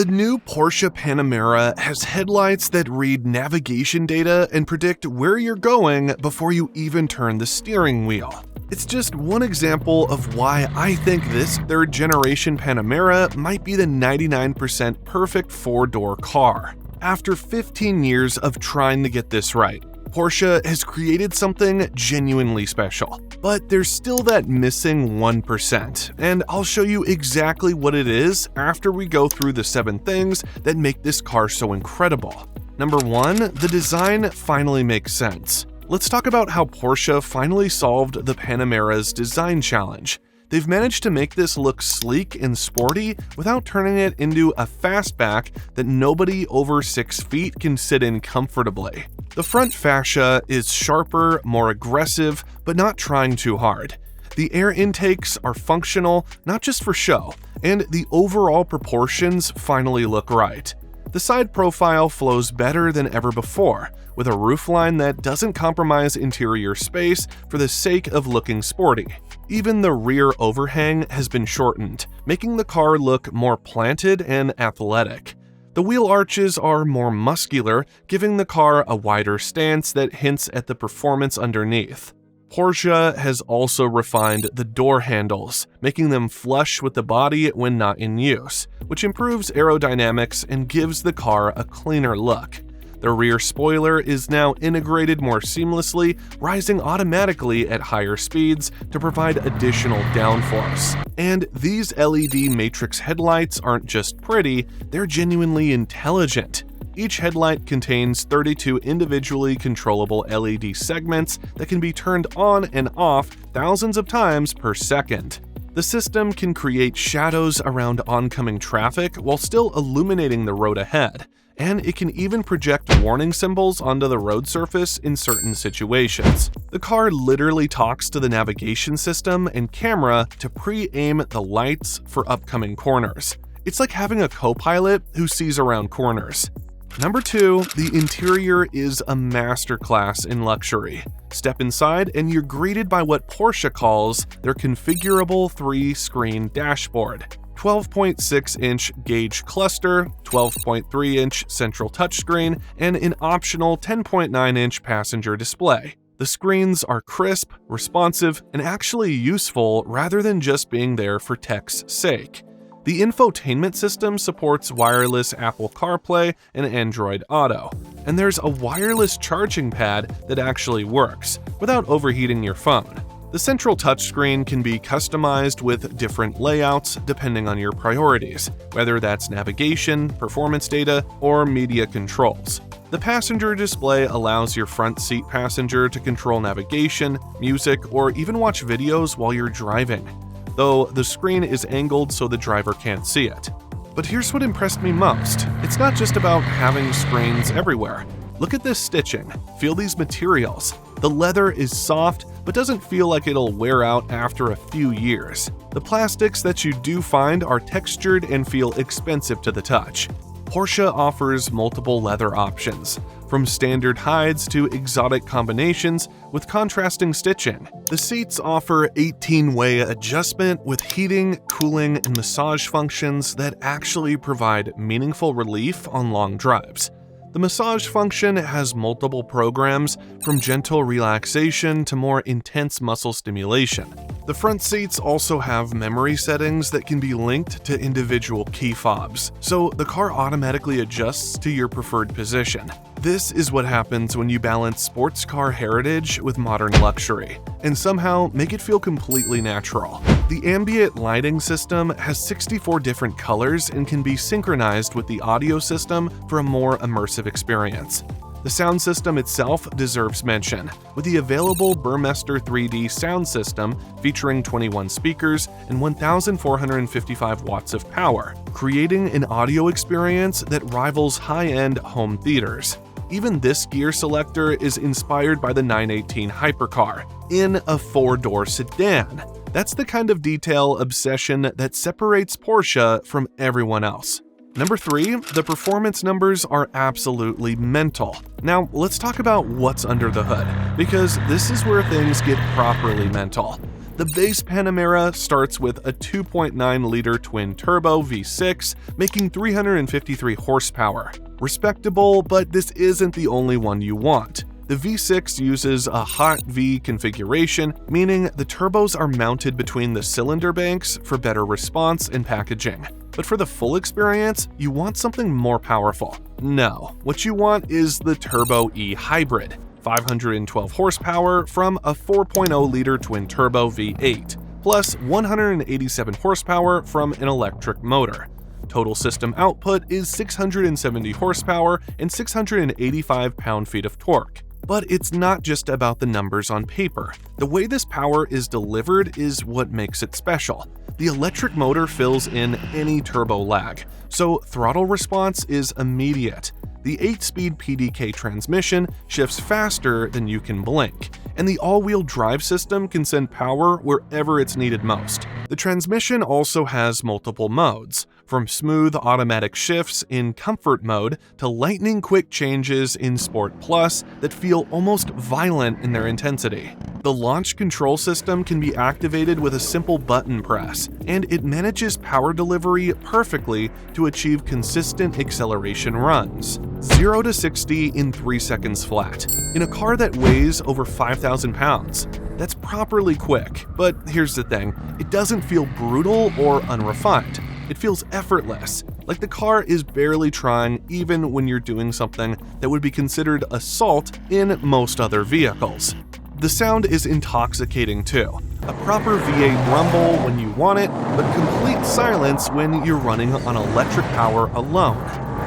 The new Porsche Panamera has headlights that read navigation data and predict where you're going before you even turn the steering wheel. It's just one example of why I think this third-generation Panamera might be the 99% perfect four-door car. After 15 years of trying to get this right, Porsche has created something genuinely special. But there's still that missing 1%, and I'll show you exactly what it is after we go through the 7 things that make this car so incredible. Number 1, the design finally makes sense. Let's talk about how Porsche finally solved the Panamera's design challenge. They've managed to make this look sleek and sporty without turning it into a fastback that nobody over 6 feet can sit in comfortably. The front fascia is sharper, more aggressive, but not trying too hard. The air intakes are functional, not just for show, and the overall proportions finally look right. The side profile flows better than ever before, with a roofline that doesn't compromise interior space for the sake of looking sporty. Even the rear overhang has been shortened, making the car look more planted and athletic. The wheel arches are more muscular, giving the car a wider stance that hints at the performance underneath. Porsche has also refined the door handles, making them flush with the body when not in use, which improves aerodynamics and gives the car a cleaner look. The rear spoiler is now integrated more seamlessly, rising automatically at higher speeds to provide additional downforce. And these LED matrix headlights aren't just pretty, they're genuinely intelligent. Each headlight contains 32 individually controllable LED segments that can be turned on and off thousands of times per second. The system can create shadows around oncoming traffic while still illuminating the road ahead, and it can even project warning symbols onto the road surface in certain situations. The car literally talks to the navigation system and camera to pre-aim the lights for upcoming corners. It's like having a co-pilot who sees around corners. Number 2, the interior is a masterclass in luxury. Step inside and you're greeted by what Porsche calls their configurable 3-screen dashboard. 12.6-inch gauge cluster, 12.3-inch central touchscreen, and an optional 10.9-inch passenger display. The screens are crisp, responsive, and actually useful rather than just being there for tech's sake. The infotainment system supports wireless Apple CarPlay and Android Auto, and there's a wireless charging pad that actually works, without overheating your phone. The central touchscreen can be customized with different layouts depending on your priorities, whether that's navigation, performance data, or media controls. The passenger display allows your front seat passenger to control navigation, music, or even watch videos while you're driving, though the screen is angled so the driver can't see it. But here's what impressed me most. It's not just about having screens everywhere. Look at this stitching. Feel these materials. The leather is soft, but doesn't feel like it'll wear out after a few years. The plastics that you do find are textured and feel expensive to the touch. Porsche offers multiple leather options, from standard hides to exotic combinations with contrasting stitching. The seats offer 18-way adjustment with heating, cooling, and massage functions that actually provide meaningful relief on long drives. The massage function has multiple programs, from gentle relaxation to more intense muscle stimulation. The front seats also have memory settings that can be linked to individual key fobs, so the car automatically adjusts to your preferred position. This is what happens when you balance sports car heritage with modern luxury, and somehow make it feel completely natural. The ambient lighting system has 64 different colors and can be synchronized with the audio system for a more immersive experience. The sound system itself deserves mention, with the available Burmester 3D sound system featuring 21 speakers and 1,455 watts of power, creating an audio experience that rivals high-end home theaters. Even this gear selector is inspired by the 918 hypercar, in a 4-door sedan. That's the kind of detail obsession that separates Porsche from everyone else. Number 3, the performance numbers are absolutely mental. Now, let's talk about what's under the hood, because this is where things get properly mental. The base Panamera starts with a 2.9-liter twin-turbo V6, making 353 horsepower. Respectable, but this isn't the only one you want. The V6 uses a hot V configuration, meaning the turbos are mounted between the cylinder banks for better response and packaging. But for the full experience, you want something more powerful. No, what you want is the Turbo E Hybrid, 512 horsepower from a 4.0-liter twin-turbo V8, plus 187 horsepower from an electric motor. Total system output is 670 horsepower and 685 pound-feet of torque. But it's not just about the numbers on paper. The way this power is delivered is what makes it special. The electric motor fills in any turbo lag, so throttle response is immediate. The 8-speed PDK transmission shifts faster than you can blink, and the all-wheel drive system can send power wherever it's needed most. The transmission also has multiple modes, from smooth automatic shifts in comfort mode to lightning-quick changes in Sport Plus that feel almost violent in their intensity. The launch control system can be activated with a simple button press, and it manages power delivery perfectly to achieve consistent acceleration runs. 0 to 60 in 3 seconds flat, in a car that weighs over 5,000 pounds. That's properly quick, but here's the thing, it doesn't feel brutal or unrefined. It feels effortless, like the car is barely trying even when you're doing something that would be considered assault in most other vehicles. The sound is intoxicating too. A proper V8 rumble when you want it, but complete silence when you're running on electric power alone.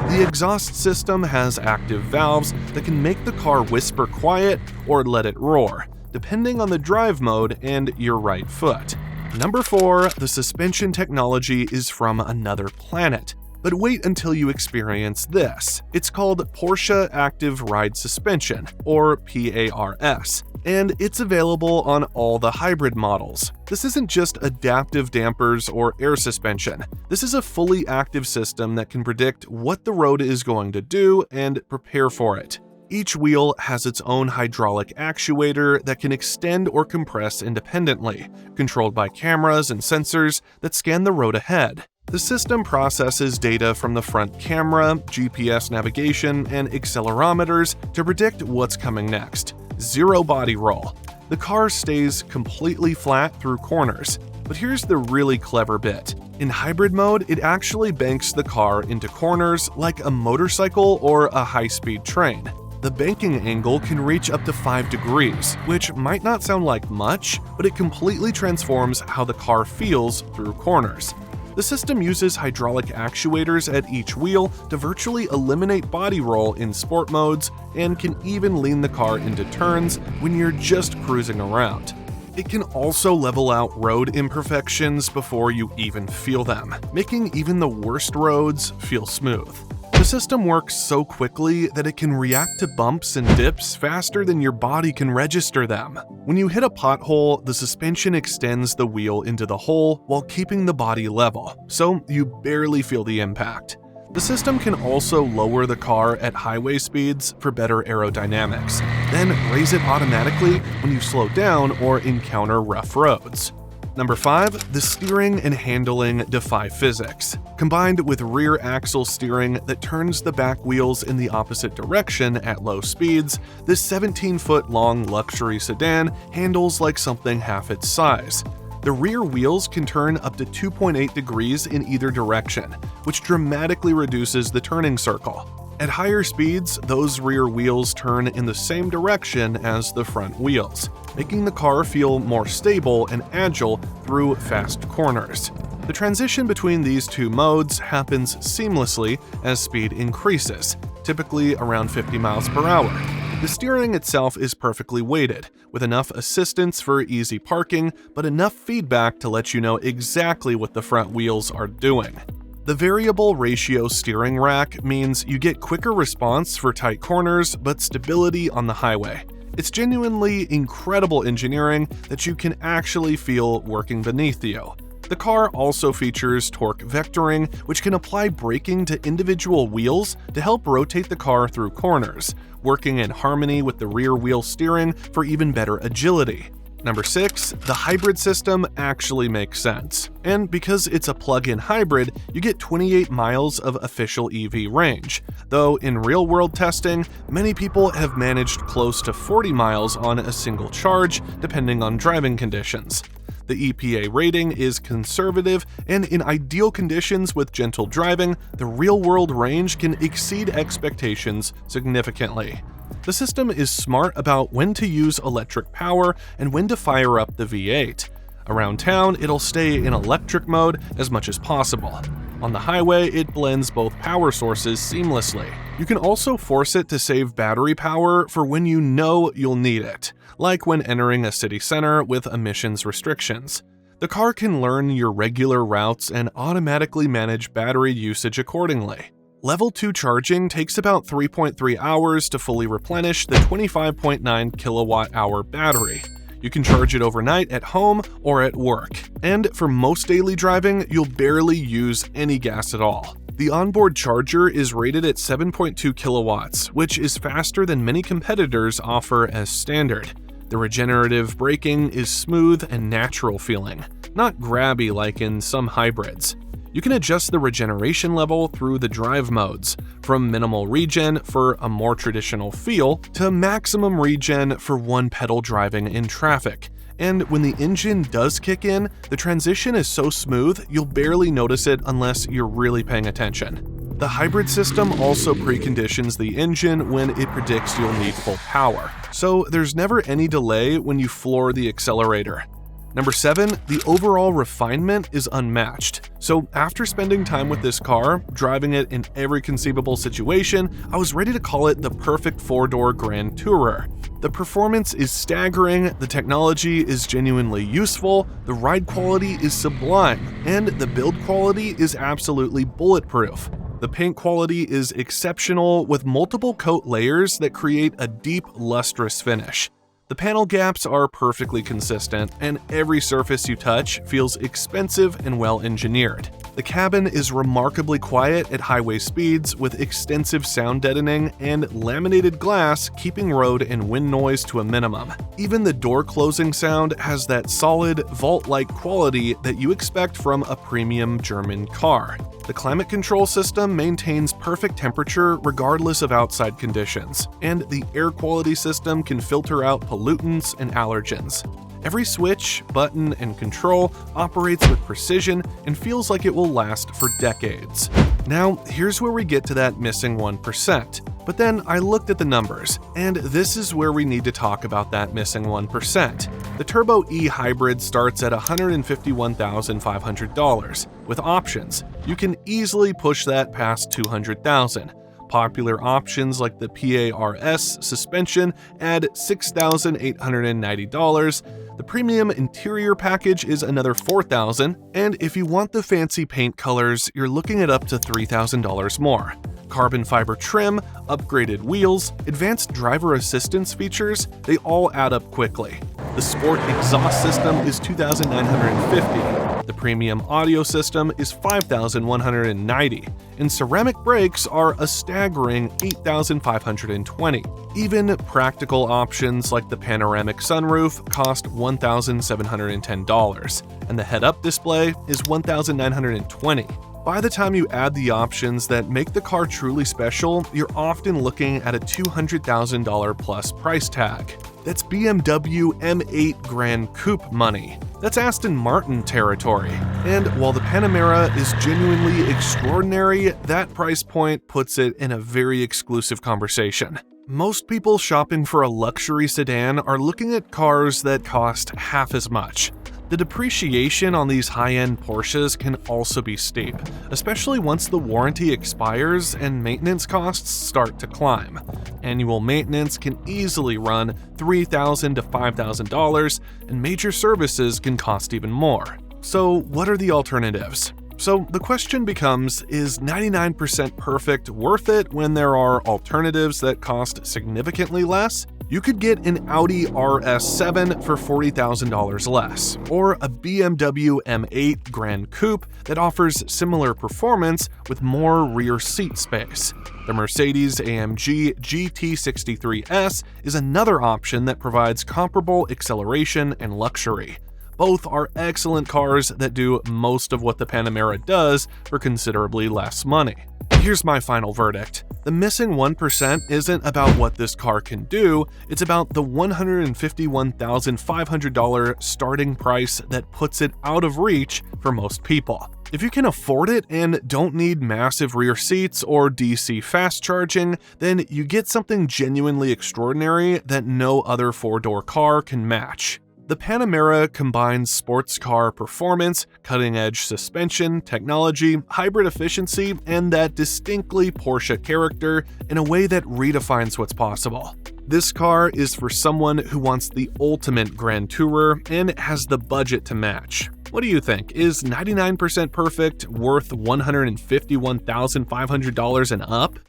The exhaust system has active valves that can make the car whisper quiet or let it roar, depending on the drive mode and your right foot. Number 4, the suspension technology is from another planet. But wait until you experience this. It's called Porsche Active Ride Suspension, or PARS, and it's available on all the hybrid models. This isn't just adaptive dampers or air suspension. This is a fully active system that can predict what the road is going to do and prepare for it. Each wheel has its own hydraulic actuator that can extend or compress independently, controlled by cameras and sensors that scan the road ahead. The system processes data from the front camera, GPS navigation, and accelerometers to predict what's coming next. Zero body roll. The car stays completely flat through corners. But here's the really clever bit. In hybrid mode, it actually banks the car into corners like a motorcycle or a high-speed train. The banking angle can reach up to 5 degrees, which might not sound like much, but it completely transforms how the car feels through corners. The system uses hydraulic actuators at each wheel to virtually eliminate body roll in sport modes and can even lean the car into turns when you're just cruising around. It can also level out road imperfections before you even feel them, making even the worst roads feel smooth. The system works so quickly that it can react to bumps and dips faster than your body can register them. When you hit a pothole, the suspension extends the wheel into the hole while keeping the body level, so you barely feel the impact. The system can also lower the car at highway speeds for better aerodynamics, then raise it automatically when you slow down or encounter rough roads. Number 5, the steering and handling defy physics. Combined with rear axle steering that turns the back wheels in the opposite direction at low speeds, this 17-foot-long luxury sedan handles like something half its size. The rear wheels can turn up to 2.8 degrees in either direction, which dramatically reduces the turning circle. At higher speeds, those rear wheels turn in the same direction as the front wheels, making the car feel more stable and agile through fast corners. The transition between these two modes happens seamlessly as speed increases, typically around 50 miles per hour. The steering itself is perfectly weighted, with enough assistance for easy parking, but enough feedback to let you know exactly what the front wheels are doing. The variable ratio steering rack means you get quicker response for tight corners, but stability on the highway. It's genuinely incredible engineering that you can actually feel working beneath you. The car also features torque vectoring, which can apply braking to individual wheels to help rotate the car through corners, working in harmony with the rear wheel steering for even better agility. Number 6, the hybrid system actually makes sense. And because it's a plug-in hybrid, you get 28 miles of official EV range, though in real-world testing, many people have managed close to 40 miles on a single charge, depending on driving conditions. The EPA rating is conservative, and in ideal conditions with gentle driving, the real-world range can exceed expectations significantly. The system is smart about when to use electric power and when to fire up the V8. Around town, it'll stay in electric mode as much as possible. On the highway, it blends both power sources seamlessly. You can also force it to save battery power for when you know you'll need it, like when entering a city center with emissions restrictions. The car can learn your regular routes and automatically manage battery usage accordingly. Level 2 charging takes about 3.3 hours to fully replenish the 25.9 kilowatt-hour battery. You can charge it overnight at home or at work, and for most daily driving, you'll barely use any gas at all. The onboard charger is rated at 7.2 kilowatts, which is faster than many competitors offer as standard. The regenerative braking is smooth and natural feeling, not grabby like in some hybrids. You can adjust the regeneration level through the drive modes, from minimal regen for a more traditional feel to maximum regen for one-pedal driving in traffic. And when the engine does kick in, the transition is so smooth you'll barely notice it unless you're really paying attention. The hybrid system also preconditions the engine when it predicts you'll need full power, so there's never any delay when you floor the accelerator. Number 7, the overall refinement is unmatched. So after spending time with this car, driving it in every conceivable situation, I was ready to call it the perfect 4-door Grand Tourer. The performance is staggering, the technology is genuinely useful, the ride quality is sublime, and the build quality is absolutely bulletproof. The paint quality is exceptional with multiple coat layers that create a deep, lustrous finish. The panel gaps are perfectly consistent, and every surface you touch feels expensive and well-engineered. The cabin is remarkably quiet at highway speeds with extensive sound deadening and laminated glass keeping road and wind noise to a minimum. Even the door closing sound has that solid, vault-like quality that you expect from a premium German car. The climate control system maintains perfect temperature regardless of outside conditions, and the air quality system can filter out pollutants and allergens. Every switch, button, and control operates with precision and feels like it will last for decades. Now, here's where we get to that missing 1%. But then I looked at the numbers, and this is where we need to talk about that missing 1%. The Turbo E Hybrid starts at $151,500. With options, you can easily push that past $200,000. Popular options like the PARS suspension add $6,890. The premium interior package is another $4,000, and if you want the fancy paint colors, you're looking at up to $3,000 more. Carbon fiber trim, upgraded wheels, advanced driver assistance features, they all add up quickly. The sport exhaust system is $2,950. The premium audio system is $5,190, and ceramic brakes are a staggering $8,520. Even practical options like the panoramic sunroof cost $1,710, and the head-up display is $1,920. By the time you add the options that make the car truly special, you're often looking at a $200,000 plus price tag. That's BMW M8 Grand Coupe money. That's Aston Martin territory. And while the Panamera is genuinely extraordinary, that price point puts it in a very exclusive conversation. Most people shopping for a luxury sedan are looking at cars that cost half as much. The depreciation on these high-end Porsches can also be steep, especially once the warranty expires and maintenance costs start to climb. Annual maintenance can easily run $3,000 to $5,000, and major services can cost even more. So what are the alternatives? So the question becomes, is 99% perfect worth it when there are alternatives that cost significantly less? You could get an Audi RS7 for $40,000 less, or a BMW M8 Grand Coupe that offers similar performance with more rear seat space. The Mercedes-AMG GT63S is another option that provides comparable acceleration and luxury. Both are excellent cars that do most of what the Panamera does for considerably less money. Here's my final verdict. The missing 1% isn't about what this car can do, it's about the $151,500 starting price that puts it out of reach for most people. If you can afford it and don't need massive rear seats or DC fast charging, then you get something genuinely extraordinary that no other four-door car can match. The Panamera combines sports car performance, cutting-edge suspension, technology, hybrid efficiency, and that distinctly Porsche character in a way that redefines what's possible. This car is for someone who wants the ultimate grand tourer and has the budget to match. What do you think? Is 99% perfect worth $151,500 and up?